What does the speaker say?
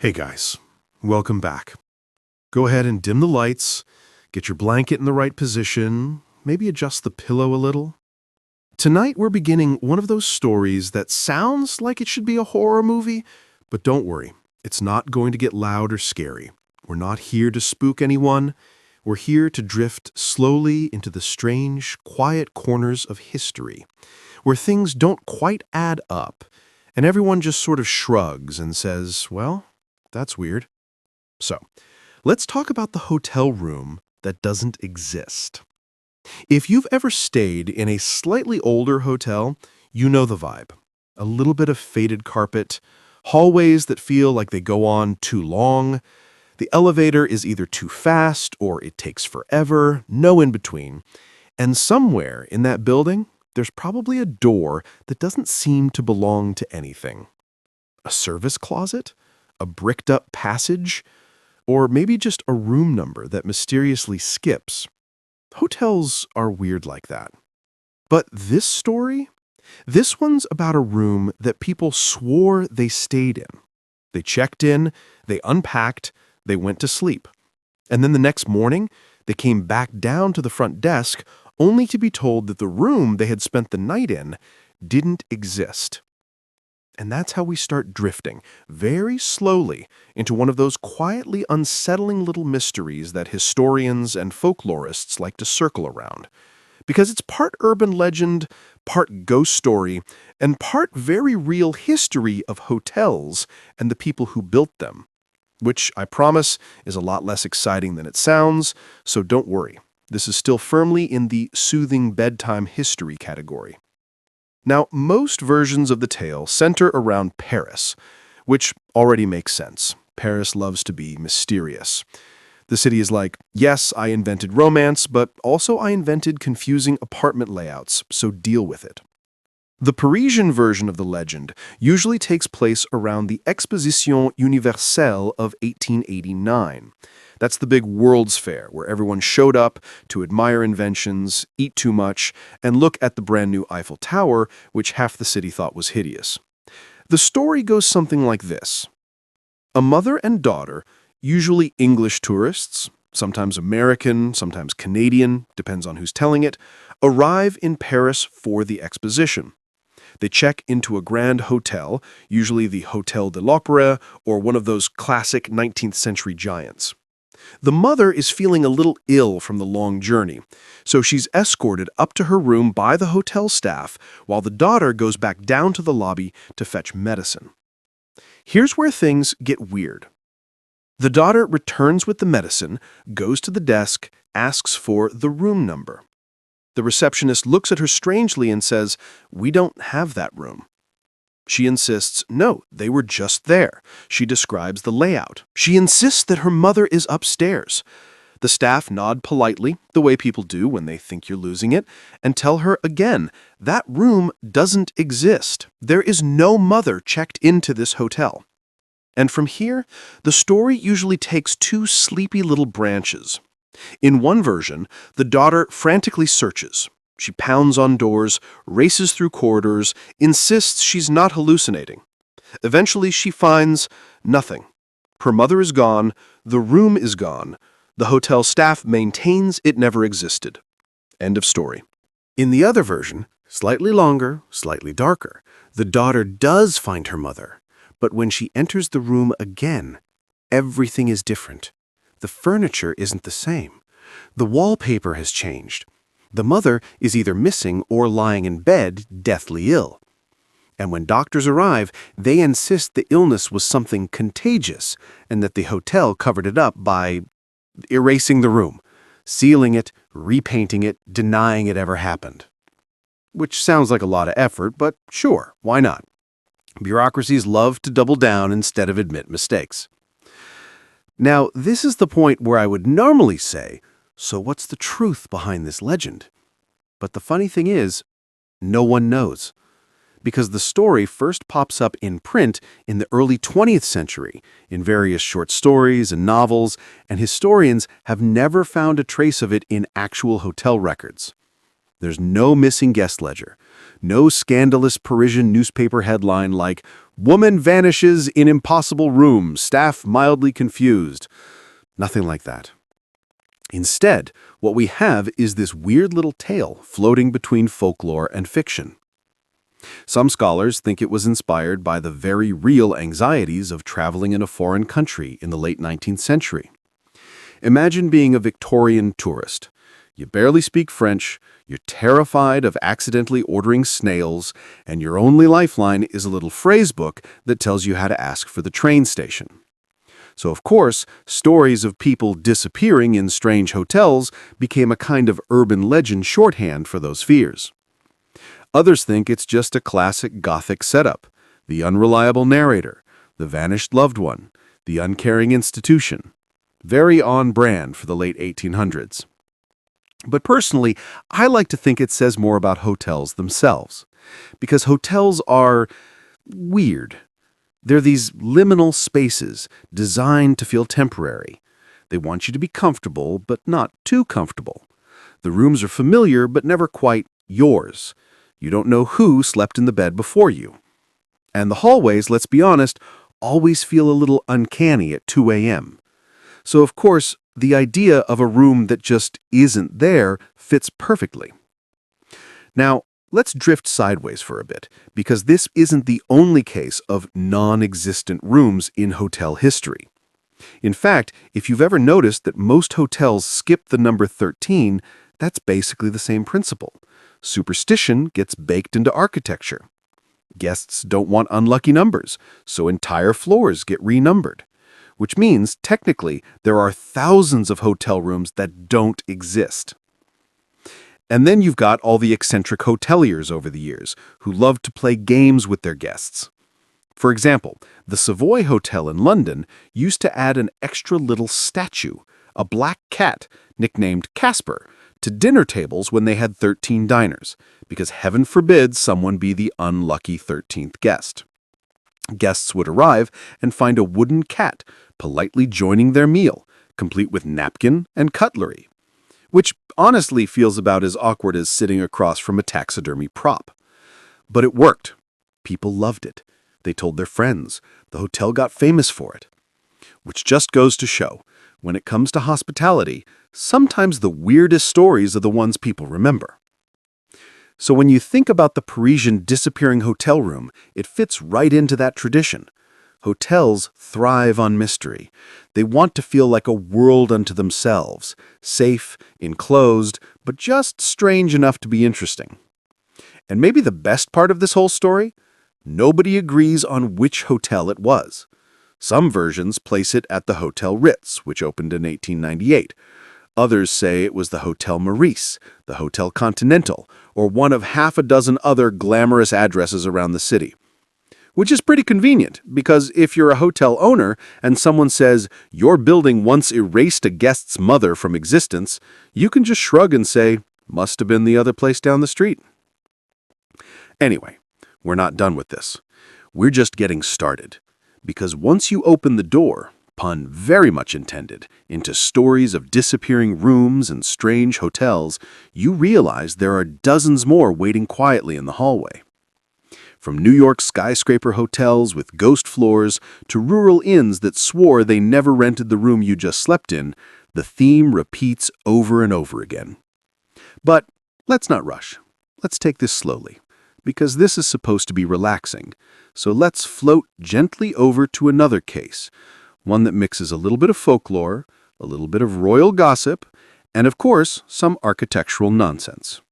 Hey guys, welcome back. Go ahead and dim the lights, get your blanket in the right position, maybe adjust the pillow a little. Tonight we're beginning one of those stories that sounds like it should be a horror movie, but don't worry, it's not going to get loud or scary. We're not here to spook anyone. We're here to drift slowly into the strange, quiet corners of history, where things don't quite add up, and everyone just sort of shrugs and says, well, that's weird. So, let's talk about the hotel room that doesn't exist. If you've ever stayed in a slightly older hotel, you know the vibe. A little bit of faded carpet, hallways that feel like they go on too long. The elevator is either too fast or it takes forever, no in between. And somewhere in that building, there's probably a door that doesn't seem to belong to anything. A service closet? A bricked-up passage? Or maybe just a room number that mysteriously skips. Hotels are weird like that. But this story? This one's about a room that people swore they stayed in. They checked in, they unpacked, they went to sleep. And then the next morning, they came back down to the front desk only to be told that the room they had spent the night in didn't exist. And that's how we start drifting, very slowly, into one of those quietly unsettling little mysteries that historians and folklorists like to circle around. Because it's part urban legend, part ghost story, and part very real history of hotels and the people who built them. Which, I promise, is a lot less exciting than it sounds, so don't worry. This is still firmly in the soothing bedtime history category. Now, most versions of the tale center around Paris, which already makes sense. Paris loves to be mysterious. The city is like, yes, I invented romance, but also I invented confusing apartment layouts, so deal with it. The Parisian version of the legend usually takes place around the Exposition Universelle of 1889. That's the big World's Fair where everyone showed up to admire inventions, eat too much, and look at the brand new Eiffel Tower, which half the city thought was hideous. The story goes something like this. A mother and daughter, usually English tourists, sometimes American, sometimes Canadian, depends on who's telling it, arrive in Paris for the exposition. They check into a grand hotel, usually the Hôtel de l'Opéra or one of those classic 19th century giants. The mother is feeling a little ill from the long journey, so she's escorted up to her room by the hotel staff while the daughter goes back down to the lobby to fetch medicine. Here's where things get weird. The daughter returns with the medicine, goes to the desk, asks for the room number. The receptionist looks at her strangely and says, "We don't have that room." She insists, no, they were just there. She describes the layout. She insists that her mother is upstairs. The staff nod politely, the way people do when they think you're losing it, and tell her again, that room doesn't exist. There is no mother checked into this hotel. And from here, the story usually takes two sleepy little branches. In one version, the daughter frantically searches. She pounds on doors, races through corridors, insists she's not hallucinating. Eventually, she finds nothing. Her mother is gone, the room is gone, the hotel staff maintains it never existed. End of story. In the other version, slightly longer, slightly darker, the daughter does find her mother, but when she enters the room again, everything is different. The furniture isn't the same. The wallpaper has changed. The mother is either missing or lying in bed, deathly ill. And when doctors arrive, they insist the illness was something contagious and that the hotel covered it up by erasing the room, sealing it, repainting it, denying it ever happened. Which sounds like a lot of effort, but sure, why not? Bureaucracies love to double down instead of admit mistakes. Now, this is the point where I would normally say, so what's the truth behind this legend? But the funny thing is, no one knows. Because the story first pops up in print in the early 20th century, in various short stories and novels, and historians have never found a trace of it in actual hotel records. There's no missing guest ledger, no scandalous Parisian newspaper headline like, Woman vanishes in impossible room, staff mildly confused. Nothing like that. Instead, what we have is this weird little tale floating between folklore and fiction. Some scholars think it was inspired by the very real anxieties of traveling in a foreign country in the late 19th century. Imagine being a Victorian tourist. You barely speak French, you're terrified of accidentally ordering snails, and your only lifeline is a little phrase book that tells you how to ask for the train station. So, of course, stories of people disappearing in strange hotels became a kind of urban legend shorthand for those fears. Others think it's just a classic Gothic setup: the unreliable narrator, the vanished loved one, the uncaring institution. Very on brand for the late 1800s. But personally, I like to think it says more about hotels themselves, because hotels are weird. They're these liminal spaces designed to feel temporary. They want you to be comfortable, but not too comfortable. The rooms are familiar, but never quite yours. You don't know who slept in the bed before you. And the hallways, let's be honest, always feel a little uncanny at 2 a.m. So, of course, the idea of a room that just isn't there fits perfectly. Now, let's drift sideways for a bit, because this isn't the only case of non-existent rooms in hotel history. In fact, if you've ever noticed that most hotels skip the number 13, that's basically the same principle. Superstition gets baked into architecture. Guests don't want unlucky numbers, so entire floors get renumbered. Which means, technically, there are thousands of hotel rooms that don't exist. And then you've got all the eccentric hoteliers over the years who love to play games with their guests. For example, the Savoy Hotel in London used to add an extra little statue, a black cat nicknamed Casper, to dinner tables when they had 13 diners, because heaven forbid someone be the unlucky 13th guest. Guests would arrive and find a wooden cat politely joining their meal, complete with napkin and cutlery, which honestly feels about as awkward as sitting across from a taxidermy prop. But it worked. People loved it. They told their friends. The hotel got famous for it. Which just goes to show, when it comes to hospitality, sometimes the weirdest stories are the ones people remember. So when you think about the Parisian disappearing hotel room, it fits right into that tradition. Hotels thrive on mystery. They want to feel like a world unto themselves, safe, enclosed, but just strange enough to be interesting. And maybe the best part of this whole story? Nobody agrees on which hotel it was. Some versions place it at the Hotel Ritz, which opened in 1898. Others say it was the Hotel Meurice, the Hotel Continental, or one of half a dozen other glamorous addresses around the city. Which is pretty convenient, because if you're a hotel owner and someone says, "Your building once erased a guest's mother from existence," you can just shrug and say, "Must have been the other place down the street." Anyway, we're not done with this. We're just getting started. Because once you open the door, pun very much intended, into stories of disappearing rooms and strange hotels, you realize there are dozens more waiting quietly in the hallway. From New York skyscraper hotels with ghost floors to rural inns that swore they never rented the room you just slept in, the theme repeats over and over again. But let's not rush. Let's take this slowly, because this is supposed to be relaxing. So let's float gently over to another case, one that mixes a little bit of folklore, a little bit of royal gossip, and of course, some architectural nonsense.